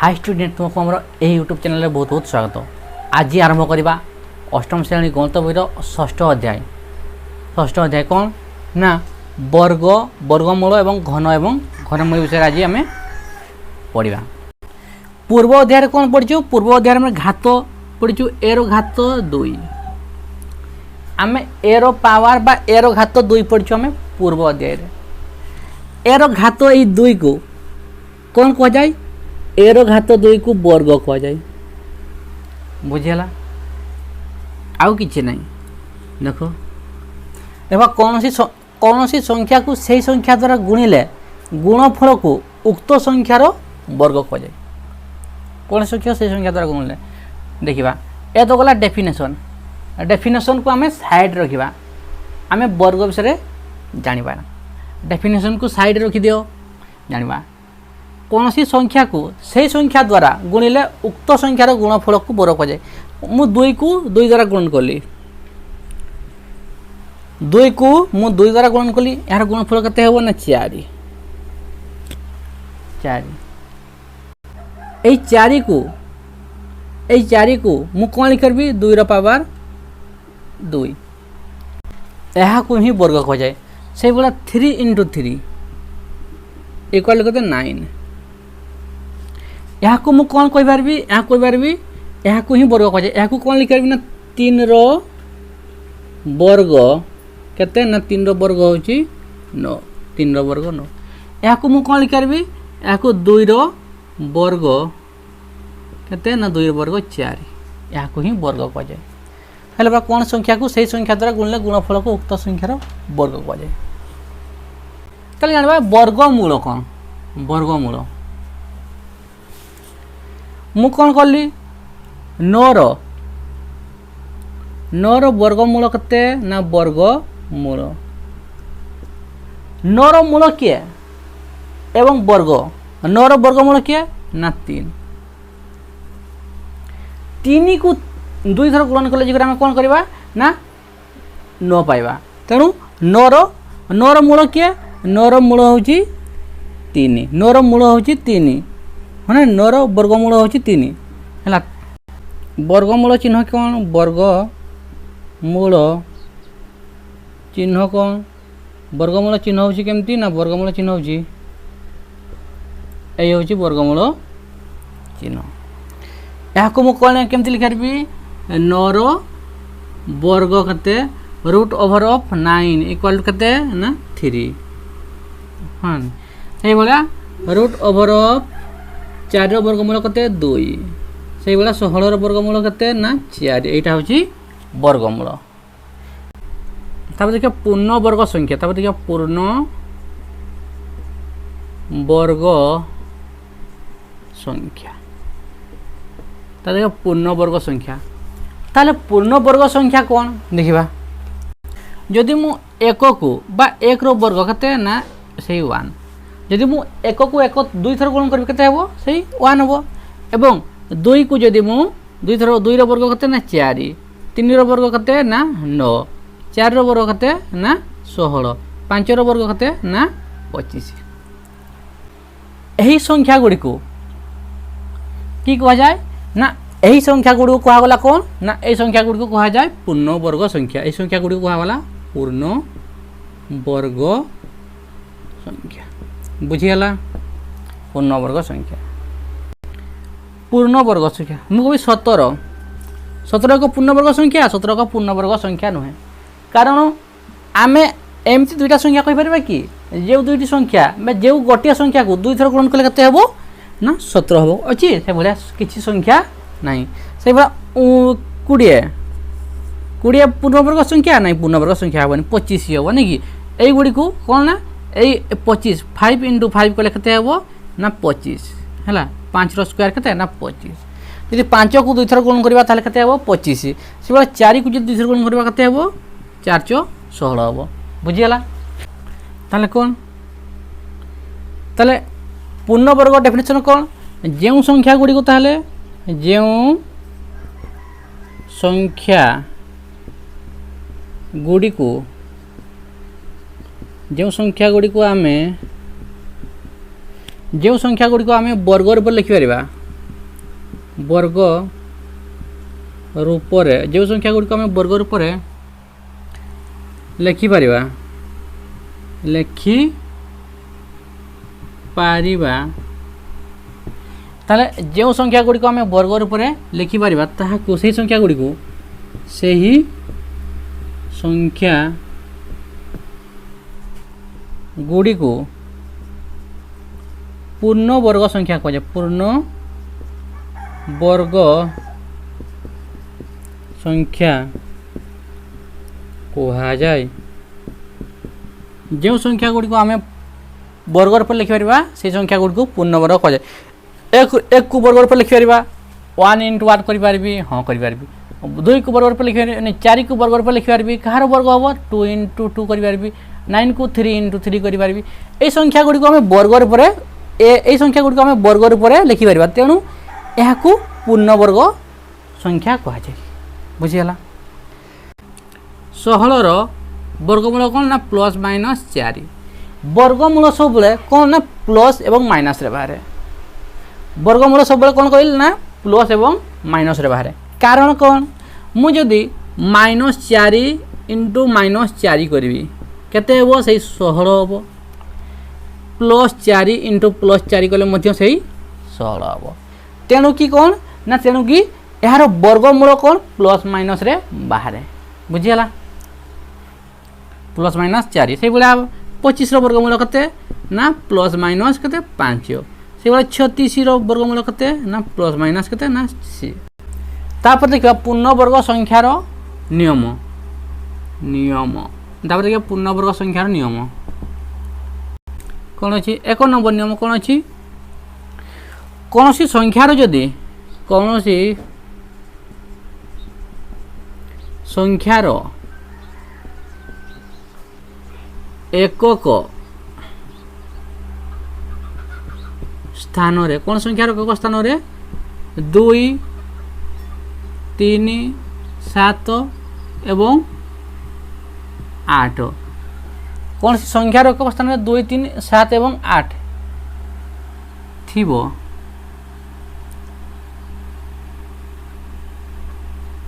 High student तुमको आम YouTube channel बहुत बहुत स्वागत। आज आरंभ करवा अष्टम श्रेणी गणित बहीर षष्ठ अध्याय कौन ना वर्ग वर्गमूल एवं घनमूल विषय आज आम पढ़ा। पूर्व अध्याय कौन पढ़ी? पूर्व अध्याय में घात पढ़ी ए रो घात 2 आम ए रो पावर बा ए रो घात 2 पढ़ी आम पूर्व अध्याय। ए रो घात ये 2 को कौन कह जाए? ए रो घात 2 को वर्ग कह जाए। बुझेला आउ किछि नहीं। देखो देखो कौन सी संख्या को सही संख्या द्वारा गुणिले गुणफल को उक्त संख्यार वर्ग कह जाए। कौन संख्या सही संख्या द्वारा गुणिले देखा ए तो गला डेफिनेशन को आम साइड रखा। आम वर्ग विषय जाना डेफिनेशन को साइड रखी दियो जाना। कौन सी संख्या को सही संख्या द्वारा गुणिले उक्त संख्यार गुणफल को वर्ग कह जाए। मु 2 को 2 द्वारा गुणन कली 2 को मु 2 द्वारा गुणन कली यार गुणफल केते हेबो ना 4 ए 4 को मु कोन लिख करबी 2 रो पावर 2 यहा को ही वर्ग कह जाए। से बोला 3 × 3 इक्वल कते 9 यहाँ को मुझे कौन कही यहाँ को ही वर्ग कह जाए। यहाँ को कौन लिखी ना 3 रो वर्ग केते ना 3 रो वर्ग होची 9 3 रो वर्ग 9। यहाँ को मुझे कौन लिखी यहाँ को 2 रो वर्ग केते ना 2 रो वर्ग 4 यहाँ को ही वर्ग कह जाए। हेल्ला बा कौन संख्या को सही संख्या द्वारा गुणिले गुणफल को उक्त संख्यार वर्ग कह जाए। ताले जानबा वर्गमूल कौन? वर्गमूल मु कौन कली 9 रो वर्गमूल केते ना वर्गमूल 9 रो मूल किए एवं वर्ग 9 रो वर्गमूल किए ना 3 को 2 थर गुणन कले जे आम कौन करवा ना 9 पाइबा। तेणु 9 रो मूल किए 9 रो मूल होची 3 9 रो मूल होची 3 हाँ 9 रो वर्गमूल होची 3 है। वर्गमूल चिन्ह कौन? वर्गमूल चिन्ह कौन? वर्गमूल चिन्ह होची केमती ना वर्गमूल चिन्ह होची ए होची वर्गमूल चिन्ह। या को मु कोन केमती लिखरबी 9 रो वर्ग कते √9 इक्वल कते ना 3 हाँ ए बोला √4 रो वर्गमूल कते 2 से बोला 16 रो वर्गमूल कते ना 4 एटा होची वर्गमूल। तब देखिए पूर्ण वर्ग संख्या तब देखिए पूर्ण वर्ग संख्या तब देखिए पूर्ण वर्ग संख्या। ताले पूर्ण वर्ग संख्या कौन देखिबा जदि मु 1 को बा 1 रो वर्ग कते ना सही 1 जदि मु 1 को 1 2 थर गुणन करबी केते हेबो सही 1 हेबो एवं 2 को जदि मु 2 थर 2 रो वर्ग केते ना 4 3 रो वर्ग केते ना 9 4 रो वर्ग केते ना 16 5 रो वर्ग केते ना 25 एही संख्या गुडी को की कहा जाए ना एही संख्या गुडी को कहा गला कोन ना एही संख्या गुडी को कहा जाए पूर्ण वर्ग संख्या। एही संख्या गुडी को कहा गला पूर्ण वर्ग संख्या। बुझीगला पूर्ण वर्ग संख्या पूर्ण वर्ग संख्या मु कभी 17 को पूर्ण वर्ग संख्या 17 को पूर्ण वर्ग संख्या नुहे। कारण आम एमती 2टा संख्या कहि परबा कि जे 2टी संख्या में जे गोटे संख्या को 2 थर गुणन कले कते हेबो ना 17 हेबो अछि से भलिया किछि संख्या नाही। से भला 20 पूर्ण वर्ग संख्या नहीं पूर्ण वर्ग संख्या हेबो 25 हेबो नै कि एई गुडी को कोन ना ए 25 5 × 5 कले केते हेबो ना 25 हैला 5 रो स्क्वायर केते ना 25 यदि 5 को 2 थर गुणन करबा ताले केते हेबो 25 से बला 4 को जदि 2 थर गुणन करबा केते हेबो 4 × 16 हेबो। बुझियला ताले कोन ताले पूर्ण वर्ग डेफिनेशन कोन जेउ संख्या गुडी को ताले जेउ संख्या गुडी को जो संख्या गुडी को आम वर्ग रूप लिखिपर वर्ग रूपरे जो संख्या गुड़िक आम वर्ग रूपरे लिखिपर ताले जो संख्या गुड़िक आम वर्ग रूपरे लिखिपर ताहाकु से संख्या गुड़िक से ही संख्या गुड़िक पूर्ण वर्ग संख्या कह पूर्ण वर्ग संख्या कह जाए जो संख्या गुड़िक आम वर्ग रूप लिखिपर से संख्या गुड़िक पूर्ण वर्ग कह जाए एक को वर्ग रूप लिखिपर 1 into 1 करी हाँ करी 2 को वर्ग रूप लिखिपर 4 को वर्ग रूप लिखिपर कहार वर्ग हम 2 into 2 करी 9 को 3 into 3 करी ए संख्या गुड़िक आम वर्ग रूप ए संख्या गुड़िक आम वर्ग रूप लिखिपर तेणु यह पूर्ण वर्ग संख्या कह जाए बुझीगला 16 वर्गमूल कौन ना प्लस माइनस 4 वर्गमूल सब कौन ना प्लस एवं माइनस रे बाहर वर्गमूल सब कौन कहल ना प्लस एवं माइनस रे बाहर कारण कौन मुझे -4 इंटू -4 करी केते हेबो से 16 हेबो +4 इंटू +4 कले से 16 हेबो तेणु कि कौन ना तेणु कि यार वर्गमूल कौन प्लस माइनस रे बाहर बुझीगला प्लस माइनस 4 से भाया 25 वर्गमूल केते ना प्लस माइनस केते 5 से भाया 36 वर्गमूल केते ना प्लस माइनस केते ना सी तापर देखिबा पूर्ण वर्ग संख्यार नियम तापर देखिबा पूर्ण वर्ग संख्यार नियम कौन अछि 1 नंबर नियम कौन अछि कौन सी संख्यार जदि कौन सी संख्यार एकक स्थान रे कौन संख्यार एकक स्थान रे 2 3 7 एवं 8 कौन सी संख्यार एकक स्थान रे 2 3 7 एवं 8 थिबो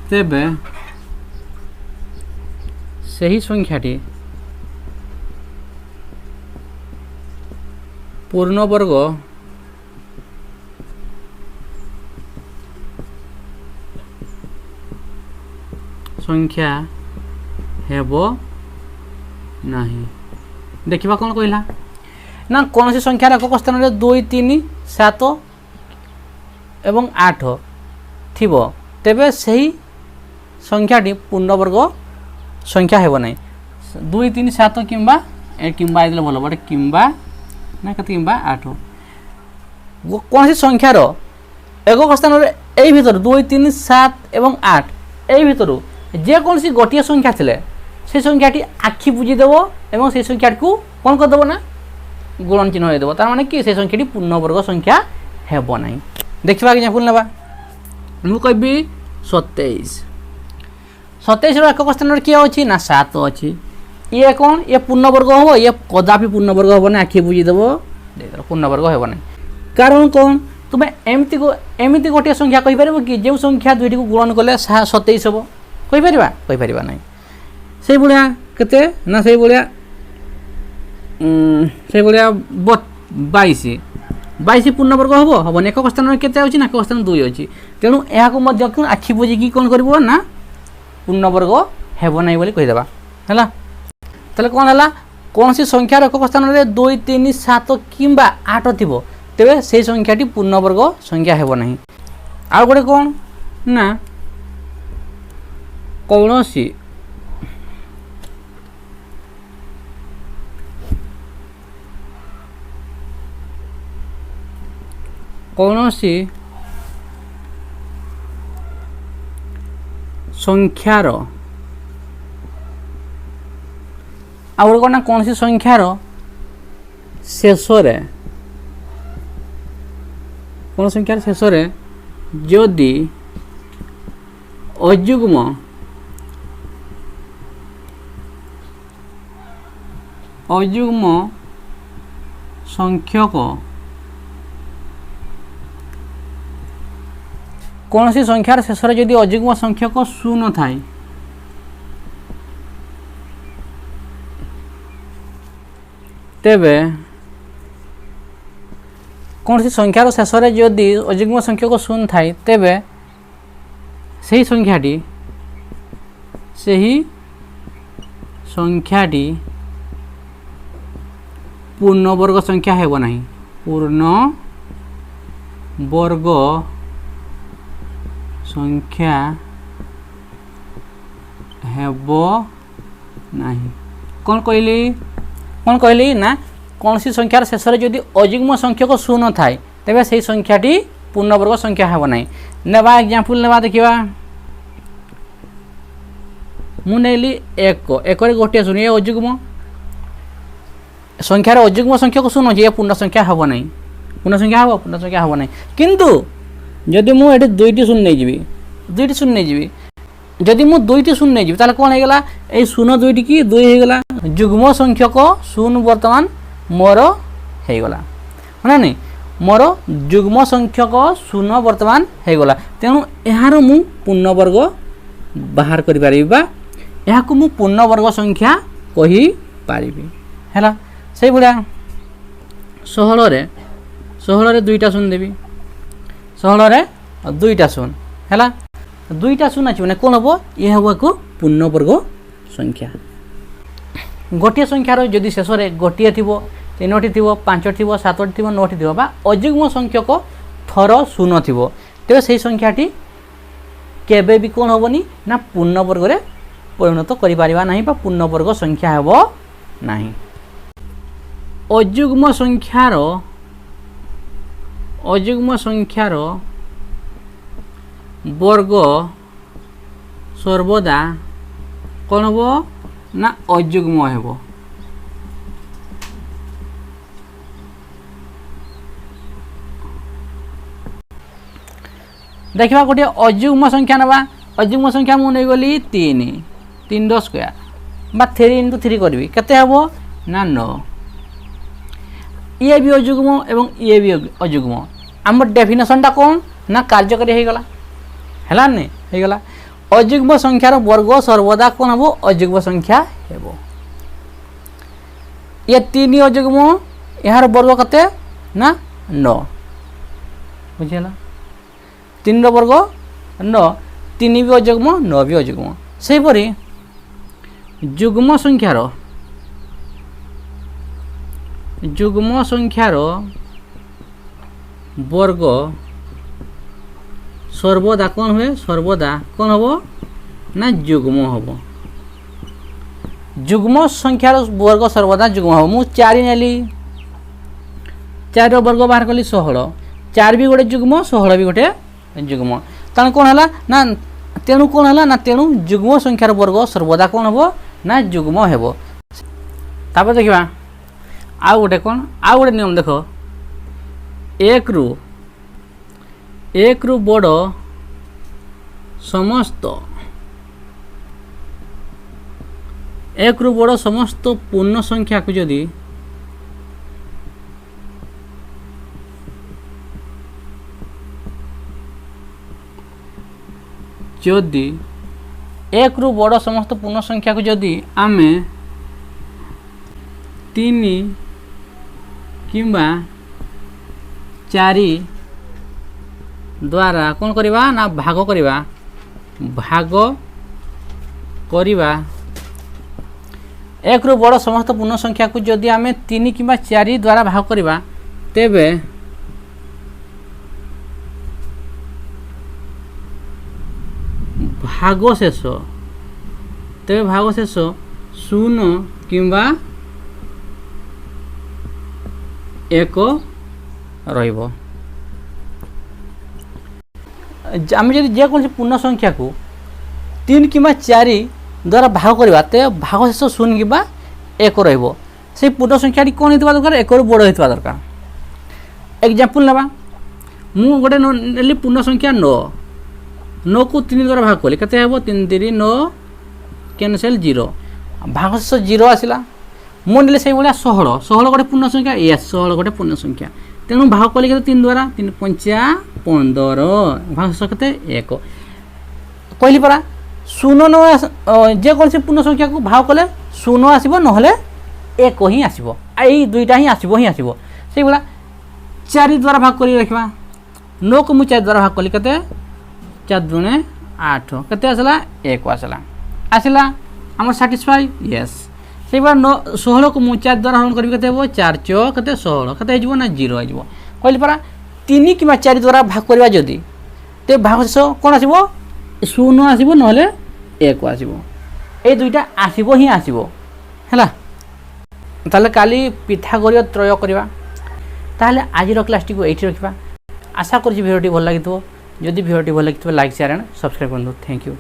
तेबे सही संख्याटी पूर्ण वर्ग संख्या हेबो नहीं देखिबा कौन कहला ना कौन सी संख्यार एकक स्थान रे 2 3 7 एवं 8 थिबो तेबे सही संख्याटी पूर्ण वर्ग संख्या हेबो नहीं 2 3 7 किंबा किंबा आइले भलो बट किंबा ना कत किंबा 8 कौन सी संख्यार एकक स्थान रे एई भीतर 2 3 7 एवं 8 एई भीतर जे कौन सी गोटिया संख्या थिले से संख्याटी आखि बुझी देबो एवं से संख्या को कौन कर देबो ना गुणन चिन्ह दे देबो तार माने कि से संख्याटी पूर्ण वर्ग संख्या हेबो नहीं देखिबा कि फुल नेबा मु कहबी 27 रो एकक स्थान रे किया अछि ना 7 अछि ये कौन ये पूर्ण वर्ग होबो ये कदापि पूर्ण वर्ग होबो ना आखि बुझी देबो दे दो पूर्ण वर्ग हेबो नहीं कारण कौन तुमे एमिति गोटे संख्या कहि परबो कि जे संख्या दुईटी को गुणन कले 27 हेबो कहि परिबा नहीं से बुलिया केते ना से बुलिया 22 पूर्ण वर्ग हम एकक स्थान में केते अछि ना एकक स्थान 2 अछि तेणु या को मध्य आखि बुझी की कोन करबो ना पूर्ण वर्ग हेबो नै बोली कहि देबा हला तले कोन हला कौन सी संख्यार एकक स्थान में 2 3 7 किंबा 8 थिबो तेबे से संख्याटी पूर्ण वर्ग संख्या हेबो नहीं आ गोटे कोन ना कौनसी कौनसी संख्यार आउर कोना कौनसी संख्यार शेष रे कौन संख्यार शेष रे यदि अयुग्म संख्यक कौन सी संख्यार शेष रे जदि अयुग्म संख्यक शून्य थाए तेबे कौन सी संख्यार शेष रे जदि अयुग्म संख्यक शून्य थाए तेबे सही संख्याटी पूर्ण वर्ग संख्या हेबो नहीं पूर्ण वर्ग संख्या हेबो नहीं कौन कहली ना कौन सी संख्यार शेष रे जदि अयुग्म संख्यक शून्य थाए तेबे सही संख्याटी पूर्ण वर्ग संख्या हेबो नहीं नेबा एग्जांपल नेबा देखिबा मु नेली एक गोटे शून्य ये अयुग्म संख्यार अयुग्म संख्यक शून्य ये पूर्ण संख्या हेबो नहीं पूर्ण संख्या हेबो नहीं किंतु जदि मु एठी दुईटी शून्य नहीं जीवी जदि मु दुईटी शून्य नहीं जीवी ताले कोन हे गेला ए शून्य दुईटी की दुई हे गेला युग्म संख्यक शून्य वर्तमान मोर हे गेला ना नहीं मोर युग्म संख्यक शून्य वर्तमान हे गेला तेणु एहार मु पूर्ण वर्ग बाहर करि परिबा एहा को मु पूर्ण वर्ग संख्या कहि पारिबी हैला सेही बुढा 16 रे दुईटा शून्य देबी 16 रे दुईटा शून्य हैला दुईटा शून्य अछि माने कोन हबो ये हबो को पूर्ण वर्ग संख्या गोटे संख्यार जदि शेष रे गोटे थिबो तीनोटी थिबो पांचटी थिबो सातटी थिबो नौटी थिबो बा अयुग्म संख्यक थर शून्य थिबो तेबे सेही संख्याटी केबे भी कोन हबोनी ना पूर्ण वर्ग रे परिणत करि परिबा नाही बा पूर्ण वर्ग संख्या हेबो नाही अयुग्म संख्यार वर्ग सर्वदा कौन हेबो ना अयुग्म हेबो देखिबा गोटे अयुग्म संख्या नबा अयुग्म संख्या मु नै गली 3 द स्क्वायर बा 3 * 3 करबी केते हेबो ना 9 ये भी अयुग्म एवं ये भी अयुग्म आम डेफिनेशन टा कौन ना कार्यकारी हो गला हैला ने हो गला अयुग्म संख्यार वर्ग सर्वदा कौन हेबो अयुग्म संख्या हेबो ये 3 अयुग्म यार वर्ग कते ना 9 बुझिला 3 रो वर्ग 9 3 भी अयुग्म 9 भी अयुग्म सेही परी युग्म संख्यार वर्ग सर्वदा कौन हुए सर्वदा कौन हबो ना युग्म हबो युग्म संख्यार वर्ग सर्वदा युग्म हबो मु 4 नेली 4 रो वर्ग बाहर कली 16 4 भी गोटे युग्म 16 भी गोटे युग्म तान कौन हला ना तेणु कौन हला ना तेणु युग्म संख्यार वर्ग सर्वदा कौन हबो ना युग्म हेबो तापर देखिबा आ गोटे कौन आ गोटे नियम देख एक रु बड़ समस्त पूर्ण संख्या को जदि एक रु बड़ समस्त पूर्ण संख्या को जदि आमे 3 किंबा 4 द्वारा कौन करिबा ना भाग करिबा एक रु बड़ समस्त पूर्ण संख्या को जदि आमे 3 किंबा 4 द्वारा भाग करिबा तेबे भागशेष 0 किंबा 1 रहिबो आम जब जेकोसी पूर्ण संख्या को 3 किंबा 4 द्वारा भाग करवा ते भागशेष 0 किंबा 1 रहिबो से पूर्ण संख्या कौन होता दरकार 1 रु बड़ होता दरकार एग्जांपल नेबा मु गोटे नेली पूर्ण संख्या 9 को 3 द्वारा भाग कली केते हेबो 3 3 9 कैंसिल 0 भागशेष 0 आसिला मु नेले से भलिया 16 गोटे पूर्ण संख्या यस 16 गोटे पूर्ण संख्या तेणु भाग कले के 3 द्वारा 3 पंचा 15 भागशेष के 1 कहली परा शून्य न जेकोसी पूर्ण संख्या को भाग कले शून्य आसब ना 1 ही आसब यही दुईटा ही आसब ही आसब से भाया 4 द्वारा भाग कर रखा 9 को मुझे 4 द्वारा भाग कली के 4 दूने 8 के आसला 1 आसला आसला आम साटिस्फाई यस से भाया 16 को मुझे 4 द्वारा हरण करी के 4 चौ के 16 के ना 0 हो कहली परा 3 कि 4 द्वारा भाग करवा जदि तो भागशेष कौन आसब शून्य आसब ना 1 आसब ये दुईटा आसब ही आसब है ताले काली पिथागोरीय त्रय करवा ताहले आज क्लास को ये रखा आशा कर भिडियोटी भल लगी जदि भिडियोटी भल लगी लाइक शेयर एंड सब्सक्राइब कर थैंक यू।